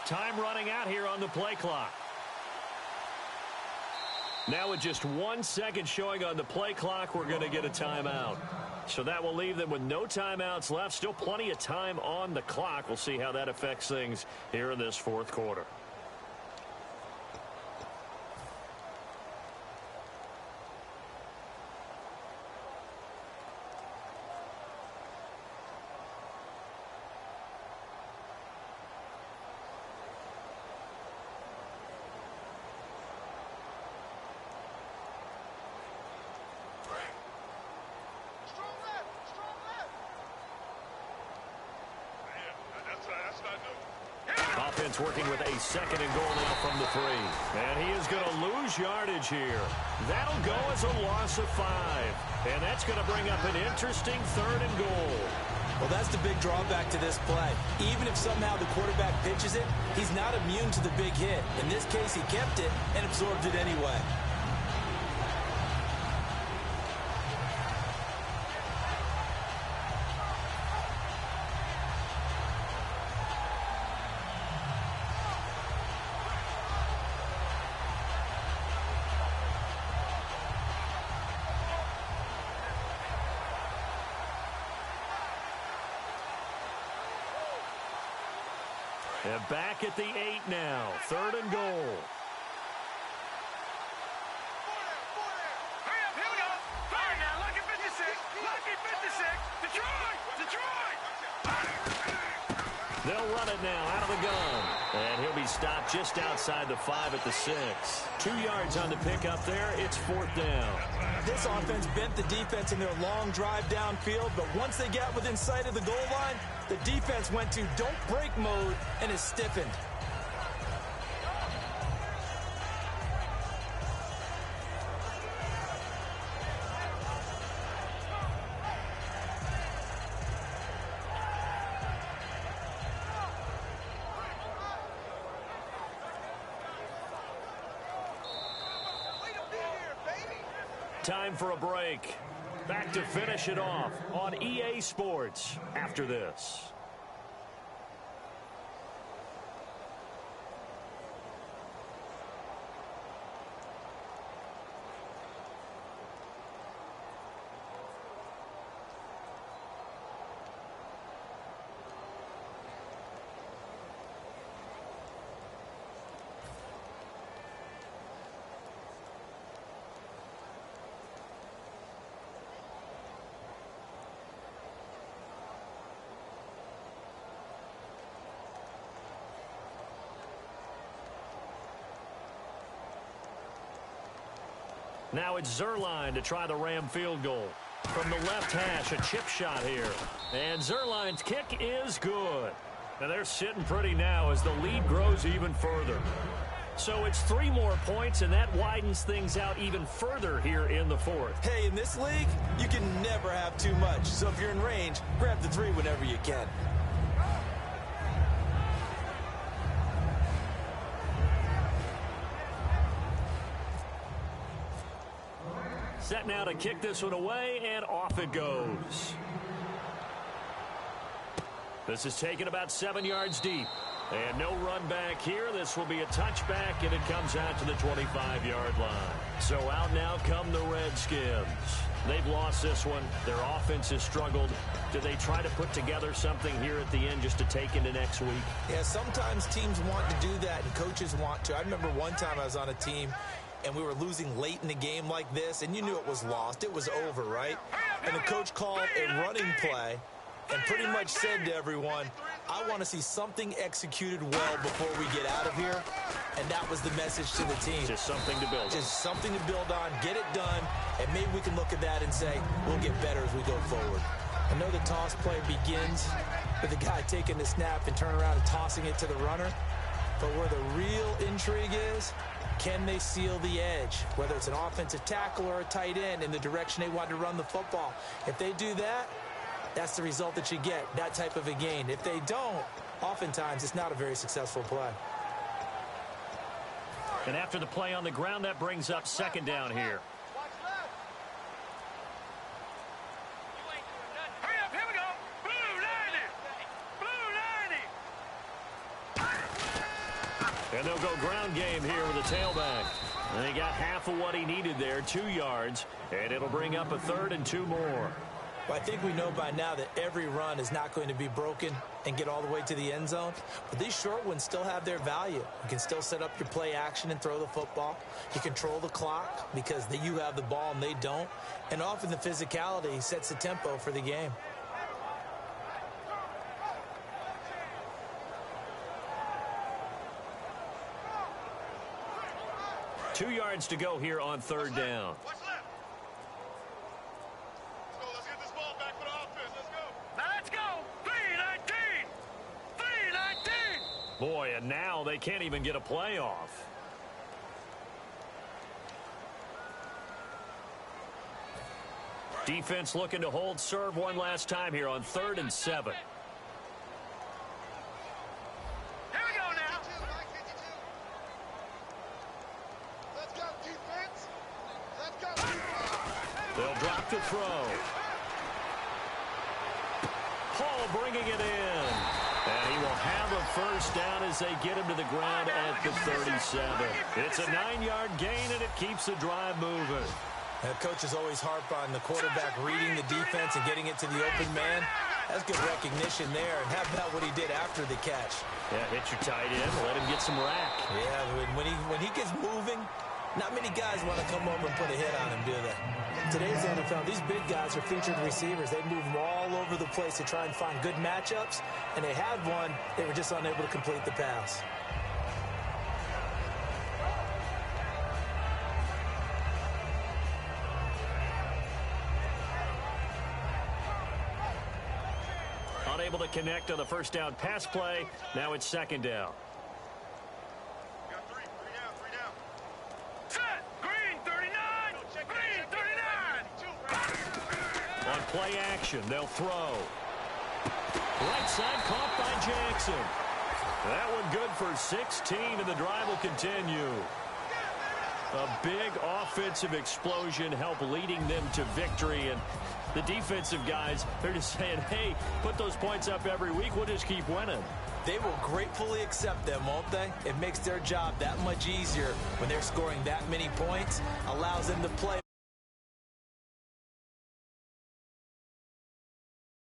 Time running out here on the play clock. Now with just 1 second showing on the play clock, we're going to get a timeout. So that will leave them with no timeouts left. Still plenty of time on the clock. We'll see how that affects things here in this fourth quarter. Offense working with a second and goal now from the 3. And he is going to lose yardage here. That'll go as a loss of 5. And that's going to bring up an interesting third and goal. Well, that's the big drawback to this play. Even if somehow the quarterback pitches it, he's not immune to the big hit. In this case, he kept it and absorbed it anyway. And back at the 8 now. Third and goal. Hurry up, here we go. Fire now, lucky 56. Lucky 56. Detroit! They'll run it now out of the gun. And he'll be stopped just outside the 5 at the 6. 2 yards on the pickup there. It's 4th down. This offense bent the defense in their long drive downfield, but once they got within sight of the goal line, the defense went to don't break mode and is stiffened. Time for a break. Back to finish it off on EA Sports after this. Now it's Zuerlein to try the Ram field goal. From the left hash, a chip shot here. And Zuerlein's kick is good. And they're sitting pretty now as the lead grows even further. So it's 3 more points, and that widens things out even further here in the 4th. Hey, in this league, you can never have too much. So if you're in range, grab the 3 whenever you can. Set now to kick this one away, and off it goes. This is taken about 7 yards deep. And no run back here. This will be a touchback, and it comes out to the 25-yard line. So out now come the Redskins. They've lost this one. Their offense has struggled. Do they try to put together something here at the end just to take into next week? Yeah, sometimes teams want to do that, and coaches want to. I remember one time I was on a team, and we were losing late in the game like this, and you knew it was lost. It was over, right? And the coach called a running play and pretty much said to everyone, I want to see something executed well before we get out of here. And that was the message to the team. Just something to build on. Just something to build on, get it done, and maybe we can look at that and say, we'll get better as we go forward. I know the toss play begins with the guy taking the snap and turning around and tossing it to the runner. But where the real intrigue is, can they seal the edge? Whether it's an offensive tackle or a tight end in the direction they want to run the football. If they do that, that's the result that you get, that type of a gain. If they don't, oftentimes it's not a very successful play. And after the play on the ground, that brings up second down here. Hurry up, here we go. Blue 90. Blue 90. And they'll go ground game here with the tailback. And he got half of what he needed there, 2 yards. And it'll bring up a 3rd and 2 more. Well, I think we know by now that every run is not going to be broken and get all the way to the end zone. But these short ones still have their value. You can still set up your play action and throw the football. You control the clock because you have the ball and they don't. And often the physicality sets the tempo for the game. Two yards to go here on 3rd down. Watch left. Let's get this ball back for the offense. Let's go. Now let's go. 3-19. 3-19. Boy, and now they can't even get a play off. Defense looking to hold serve one last time here on 3rd and 7. Here we go now. Let's go, defense. Let's go, defense. They'll drop to throw. Hall bringing it in. And he will have a first down as they get him to the ground at the 37. It's a 9-yard gain, and it keeps the drive moving. And coaches always harp on the quarterback reading the defense and getting it to the open man. That's good recognition there. And how about what he did after the catch? Yeah, hit your tight end, let him get some rack. Yeah, when he gets moving, not many guys want to come over and put a hit on him, do they? Today's NFL, these big guys are featured receivers. They move them all over the place to try and find good matchups. And they had one. They were just unable to complete the pass. Unable to connect on the first down pass play. Now it's 2nd down. Got three down. Set. Green 39. Green 39. On play action, they'll throw. Right side caught by Jackson. That one good for 16, and the drive will continue. A big offensive explosion helped leading them to victory, and the defensive guys, they're just saying, hey, put those points up every week, we'll just keep winning. They will gratefully accept them, won't they? It makes their job that much easier when they're scoring that many points, allows them to play